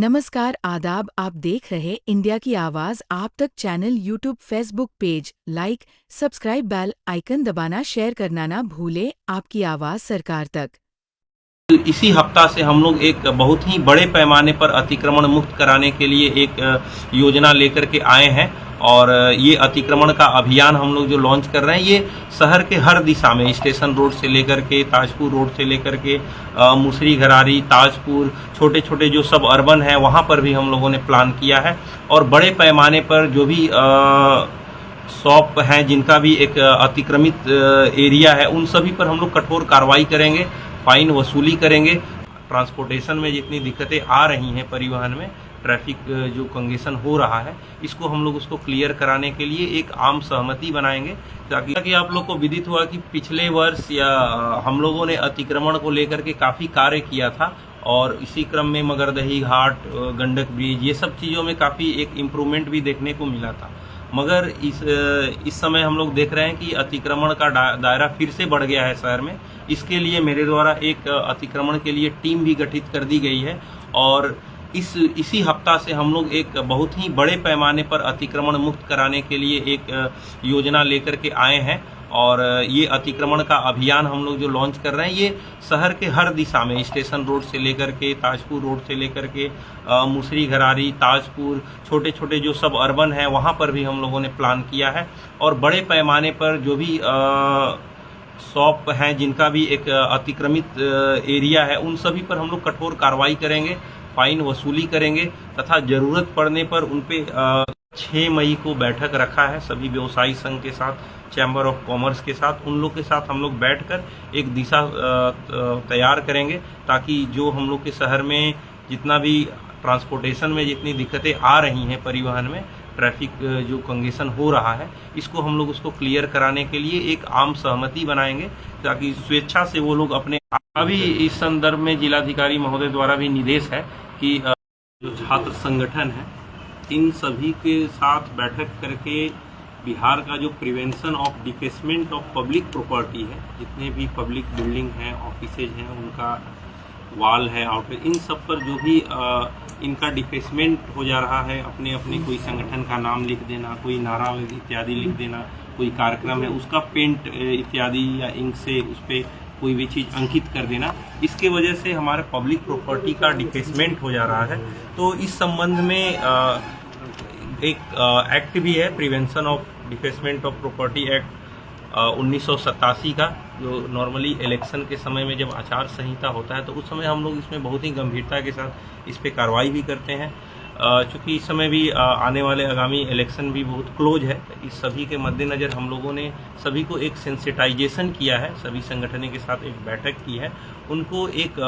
नमस्कार आदाब। आप देख रहे इंडिया की आवाज़ आप तक channel YouTube Facebook page like subscribe bell icon दबाना शेयर करना ना भूले। आपकी आवाज़ सरकार तक। इसी हफ्ता से हम लोग एक बहुत ही बड़े पैमाने पर अतिक्रमण मुक्त कराने के लिए एक योजना लेकर के आए हैं और ये अतिक्रमण का अभियान हम लोग जो लॉन्च कर रहे हैं ये शहर के हर दिशा में स्टेशन रोड से लेकर के ताजपुर रोड से लेकर के मुसरी घरारी ताजपुर छोटे छोटे जो सब अर्बन है वहाँ पर भी हम लोगों ने प्लान किया है और बड़े पैमाने पर जो भी शॉप हैं जिनका भी एक अतिक्रमित एरिया है उन सभी पर हम लोग कठोर कार्रवाई करेंगे, फाइन वसूली करेंगे। ट्रांसपोर्टेशन में जितनी दिक्कतें आ रही हैं परिवहन में ट्रैफिक जो कंजेशन हो रहा है इसको हम लोग उसको क्लियर कराने के लिए एक आम सहमति बनाएंगे ताकि आप लोग को विदित हुआ कि पिछले वर्ष या हम लोगों ने अतिक्रमण को लेकर के काफ़ी कार्य किया था और इसी क्रम में मगरदही घाट गंडक ब्रिज ये सब चीज़ों में काफ़ी एक इम्प्रूवमेंट भी देखने को मिला था। मगर इस समय हम लोग देख रहे हैं कि अतिक्रमण का दायरा फिर से बढ़ गया है शहर में। इसके लिए मेरे द्वारा एक अतिक्रमण के लिए टीम भी गठित कर दी गई है और इसी हफ्ता से हम लोग एक बहुत ही बड़े पैमाने पर अतिक्रमण मुक्त कराने के लिए एक योजना लेकर के आए हैं और ये अतिक्रमण का अभियान हम लोग जो लॉन्च कर रहे हैं ये शहर के हर दिशा में स्टेशन रोड से लेकर के ताजपुर रोड से लेकर के मुसरी घरारी ताजपुर छोटे छोटे जो सब अर्बन है वहाँ पर भी हम लोगों ने प्लान किया है और बड़े पैमाने पर जो भी शॉप हैं जिनका भी एक अतिक्रमित एरिया है उन सभी पर हम लोग कठोर कार्रवाई करेंगे, फाइन वसूली करेंगे तथा ज़रूरत पड़ने पर उन पे 6 मई को बैठक रखा है सभी व्यवसायी संघ के साथ, चैम्बर ऑफ कॉमर्स के साथ। उन लोग के साथ हम लोग बैठकर एक दिशा तैयार करेंगे ताकि जो हम लोग के शहर में जितना भी ट्रांसपोर्टेशन में जितनी दिक्कतें आ रही हैं परिवहन में ट्रैफिक जो कंजेशन हो रहा है इसको हम लोग उसको क्लियर कराने के लिए एक आम सहमति बनाएंगे ताकि स्वेच्छा से वो लोग अपने अभी इस संदर्भ में जिलाधिकारी महोदय द्वारा भी निर्देश है कि जो छात्र संगठन है इन सभी के साथ बैठक करके बिहार का जो prevention of defacement of public property है जितने भी पब्लिक बिल्डिंग हैं ऑफिसेज हैं उनका वाल है आउटर इन सब पर जो भी इनका डिफेसमेंट हो जा रहा है अपने अपने कोई संगठन का नाम लिख देना, कोई नारा इत्यादि लिख देना, कोई कार्यक्रम है उसका पेंट इत्यादि या इंक से उस पर कोई भी चीज़ अंकित कर देना, इसके वजह से हमारे पब्लिक प्रॉपर्टी का डिफेसमेंट हो जा रहा है। तो इस संबंध में एक एक्ट भी है prevention of defacement of property act 1987 का जो नॉर्मली इलेक्शन के समय में जब आचार संहिता होता है तो उस समय हम लोग इसमें बहुत ही गंभीरता के साथ इस पे कार्रवाई भी करते हैं। चूँकि इस समय भी आने वाले आगामी इलेक्शन भी बहुत क्लोज है, इस सभी के मद्देनज़र हम लोगों ने सभी को एक सेंसिटाइजेशन किया है, सभी संगठनों के साथ एक बैठक की है, उनको एक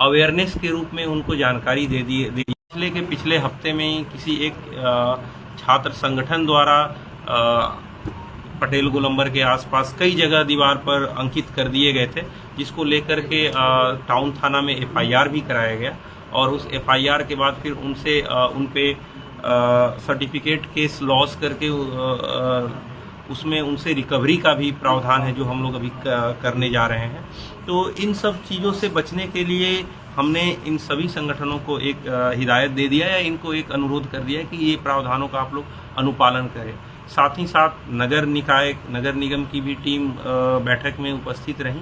अवेयरनेस के रूप में उनको जानकारी दे दी। पिछले हफ्ते में किसी एक छात्र संगठन द्वारा पटेल गोलंबर के आसपास कई जगह दीवार पर अंकित कर दिए गए थे जिसको लेकर के टाउन थाना में एफआईआर भी कराया गया और उस एफआईआर के बाद फिर उनसे उन पे सर्टिफिकेट केस लॉस करके उसमें उनसे रिकवरी का भी प्रावधान है जो हम लोग अभी करने जा रहे हैं। तो इन सब चीज़ों से बचने के लिए हमने इन सभी संगठनों को एक हिदायत दे दिया या इनको एक अनुरोध कर दिया है कि ये प्रावधानों का आप लोग अनुपालन करें। साथ ही साथ नगर निकाय नगर निगम की भी टीम बैठक में उपस्थित रही,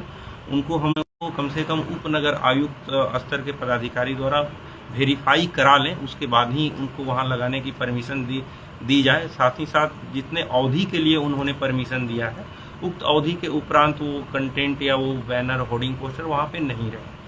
उनको हम कम से कम उपनगर आयुक्त स्तर के पदाधिकारी द्वारा वेरीफाई करा लें, उसके बाद ही उनको वहां लगाने की परमिशन दी जाए। साथ ही साथ जितने अवधि के लिए उन्होंने परमिशन दिया है उक्त अवधि के उपरांत वो कंटेंट या वो बैनर होर्डिंग पोस्टर वहाँ पे नहीं रहे।